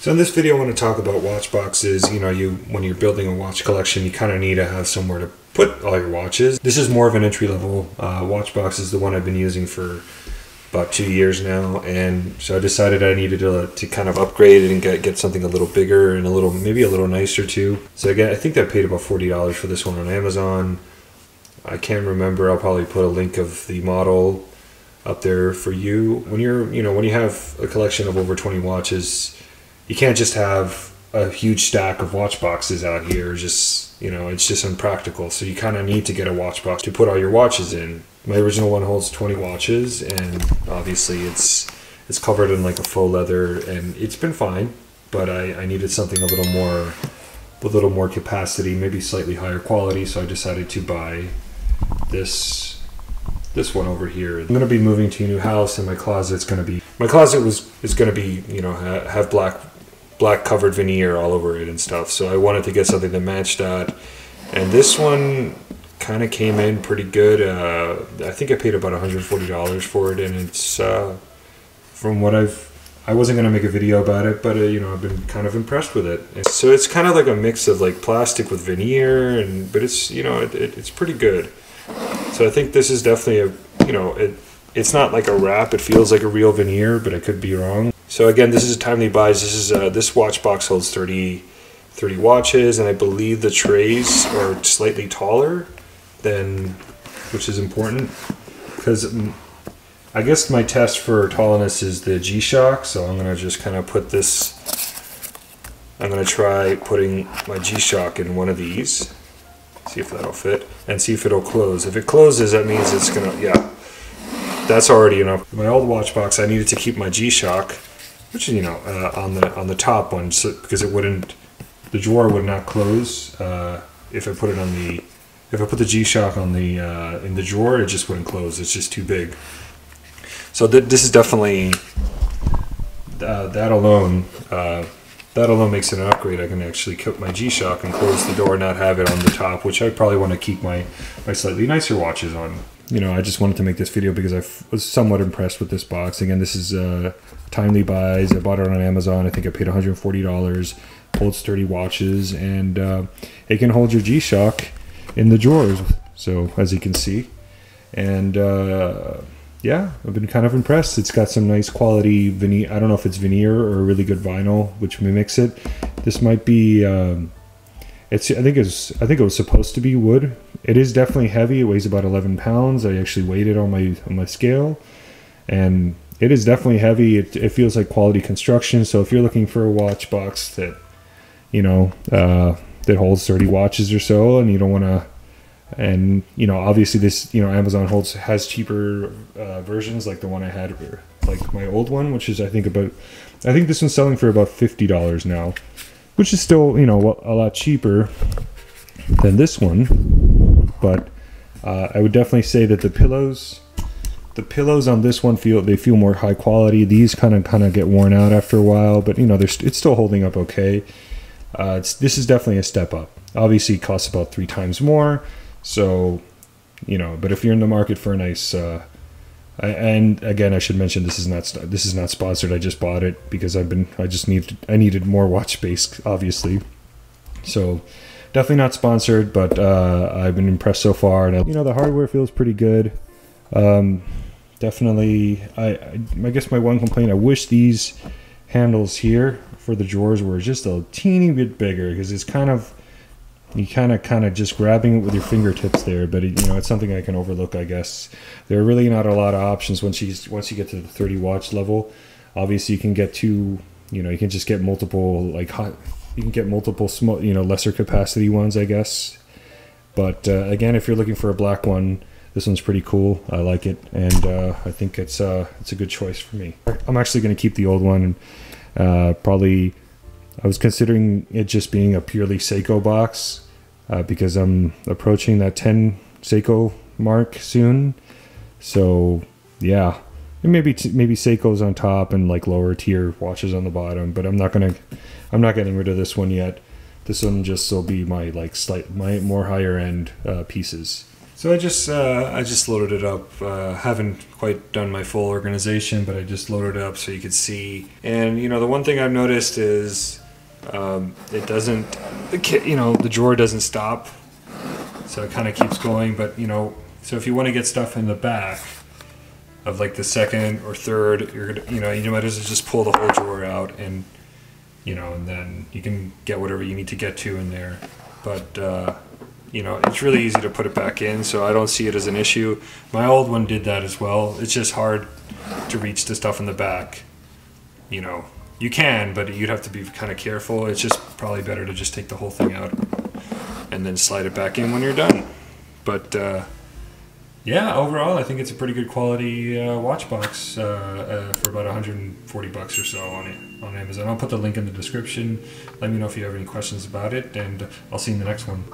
So in this video I want to talk about watch boxes. You know, when you're building a watch collection, you kind of need to have somewhere to put all your watches. This is more of an entry-level watch box. Is the one I've been using for about 2 years now, and so I decided I needed to kind of upgrade it and get something a little bigger and maybe a little nicer too. So again, I think I paid about $40 for this one on Amazon. I can't remember. I'll probably put a link of the model up there for you. When you have a collection of over 20 watches, you can't just have a huge stack of watch boxes out here. It's just impractical. So you kind of need to get a watch box to put all your watches in. My original one holds 20 watches, and obviously it's covered in like a faux leather, and it's been fine. But I needed something a little more capacity, maybe slightly higher quality. So I decided to buy this one over here. I'm going to be moving to a new house, and my closet is going to be have black covered veneer all over it and stuff. So I wanted to get something that matched that, and this one kind of came in pretty good. I think I paid about $140 for it, and it's from what I wasn't going to make a video about it, but I've been kind of impressed with it. And so it's kind of like a mix of like plastic with veneer, but it's it's pretty good. So I think this is definitely it's not like a wrap. It feels like a real veneer, but I could be wrong. So again, this is Timelybuys. This watch box holds 30 watches, and I believe the trays are slightly taller than, which is important because I guess my test for tallness is the G-Shock. So I'm gonna just kind of put this. I'm gonna try putting my G-Shock in one of these. See if that'll fit, and see if it'll close. If it closes, that means it's gonna, yeah, that's already enough. My old watch box, I needed to keep my G-Shock, which is on the top one, so because the drawer would not close if I put it on if I put the G-Shock on in the drawer, it just wouldn't close. It's just too big. So this is definitely that alone makes it an upgrade. I can actually keep my G-Shock and close the door, not have it on the top, which I probably want to keep my slightly nicer watches on. I just wanted to make this video because I was somewhat impressed with this box. Again, this is Timelybuys. I bought it on Amazon. I think I paid $140. Holds 30 watches, and it can hold your G-Shock in the drawers. So as you can see, and yeah, I've been kind of impressed. It's got some nice quality veneer. I don't know if it's veneer or really good vinyl, which mimics it. This might be. I think it was supposed to be wood. It is definitely heavy. It weighs about 11 pounds. I actually weighed it on my scale, and it is definitely heavy. It feels like quality construction. So if you're looking for a watch box that that holds 30 watches or so, and you don't want to. And obviously this Amazon has cheaper versions, like the one I had, like my old one, which is I think this one's selling for about $50 now, which is still a lot cheaper than this one. But I would definitely say that the pillows on this one feel more high quality. These kind of get worn out after a while, but it's still holding up okay. This is definitely a step up. Obviously it costs about 3 times more. So, but if you're in the market for a nice, and again, I should mention this is not sponsored. I just bought it because I needed more watch space, obviously. So, definitely not sponsored, but I've been impressed so far. And the hardware feels pretty good. Definitely, I guess my one complaint, I wish these handles here for the drawers were just a teeny bit bigger, because it's kind of just grabbing it with your fingertips there, but it's something I can overlook, I guess. There are really not a lot of options once you get to the 30 watch level. Obviously you can get you can just get multiple small, lesser capacity ones, I guess. But again, if you're looking for a black one, this one's pretty cool. I like it, and I think it's a good choice for me. I'm actually going to keep the old one, and probably I was considering it just being a purely Seiko box because I'm approaching that 10 Seiko mark soon. So yeah, and maybe Seiko's on top and like lower tier watches on the bottom. But I'm not getting rid of this one yet. This one just will be my more higher end pieces. So I just loaded it up. Haven't quite done my full organization, but I just loaded it up so you could see. And you know, the one thing I've noticed is it doesn't, the drawer doesn't stop, so it kind of keeps going. But you know, so if you want to get stuff in the back of like the second or third, you might as well just pull the whole drawer out, and you know, and then you can get whatever you need to get to in there. But you know, it's really easy to put it back in, so I don't see it as an issue. My old one did that as well. It's just hard to reach the stuff in the back. You know, you can, but you'd have to be kind of careful. It's just probably better to just take the whole thing out and then slide it back in when you're done. But yeah, overall, I think it's a pretty good quality watch box for about 140 bucks or so on Amazon. I'll put the link in the description. Let me know if you have any questions about it, and I'll see you in the next one.